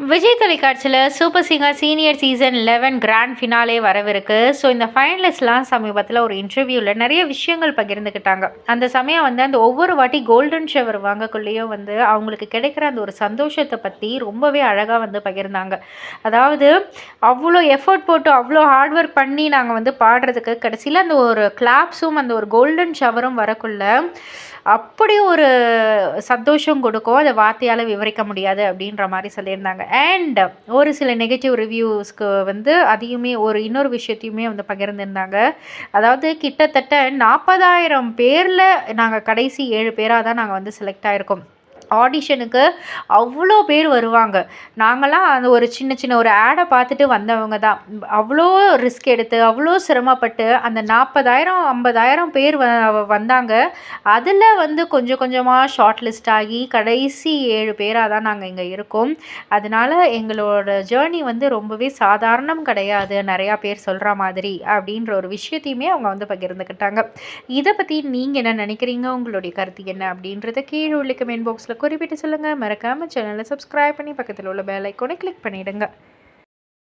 விஜய் தொலைக்காட்சியில் super singer senior season 11 grand finale வரவிருக்கு. So இந்த ஃபைனலிஸ்ட்லாம் சமீபத்தில் ஒரு இன்டர்வியூவில் நிறைய விஷயங்கள் பகிர்ந்துக்கிட்டாங்க. அந்த சமயம் அந்த ஒவ்வொரு வாட்டி கோல்டன் ஷவர் வாங்கக்குள்ளேயும் அவங்களுக்கு கிடைக்கிற அந்த ஒரு சந்தோஷத்தை பற்றி ரொம்பவே அழகாக பகிர்ந்தாங்க. அதாவது அவ்வளோ எஃபர்ட் போட்டு அவ்வளோ ஹார்ட் ஒர்க் பண்ணி நாங்கள் பாடுறதுக்கு கடைசியில் அந்த ஒரு கிளாப்ஸும் அந்த ஒரு கோல்டன் ஷவரும் வரக்குள்ள அப்படி ஒரு சந்தோஷம் கொடுக்கும். அதை வார்த்தையால் விவரிக்க முடியாது அப்படின்ற மாதிரி சொல்லியிருந்தாங்க. அண்ட் ஒரு சில நெகட்டிவ் ரிவ்யூஸ்க்கு அதையுமே இன்னொரு விஷயத்தையுமே பகிர்ந்திருந்தாங்க. அதாவது கிட்டத்தட்ட 40,000 பேரில் நாங்கள் கடைசி 7 பேராக தான் நாங்கள் செலக்ட் ஆகிருக்கோம். ஆடிஷனுக்கு அவ்வளோ பேர் வருவாங்க. நாங்களாம் அந்த ஒரு சின்ன ஒரு ஆடை பார்த்துட்டு வந்தவங்க தான். அவ்வளோ ரிஸ்க் எடுத்து அவ்வளோ சிரமப்பட்டு அந்த 40,000 50,000 பேர் வந்தாங்க. அதில் கொஞ்சம் கொஞ்சமாக ஷார்ட் லிஸ்ட் ஆகி கடைசி 7 பேராக தான் நாங்கள் இங்கே இருக்கோம். அதனால் எங்களோட ஜேர்னி ரொம்பவே சாதாரணம் கிடையாது, நிறையா பேர் சொல்கிற மாதிரி அப்படின்ற ஒரு விஷயத்தையுமே அவங்க பகிர்ந்துக்கிட்டாங்க. இதை பற்றி நீங்கள் என்ன நினைக்கிறீங்க? உங்களுடைய கருத்து என்ன அப்படின்றத கீழே உள்ள கமெண்ட் பாக்ஸில் குறிப்பிட்டு சொல்லுங்கள். மறக்காமல் சேனலை சப்ஸ்கிரைப் பண்ணி பக்கத்தில் உள்ள பெல் ஐக்கானை கிளிக் பண்ணிவிடுங்க.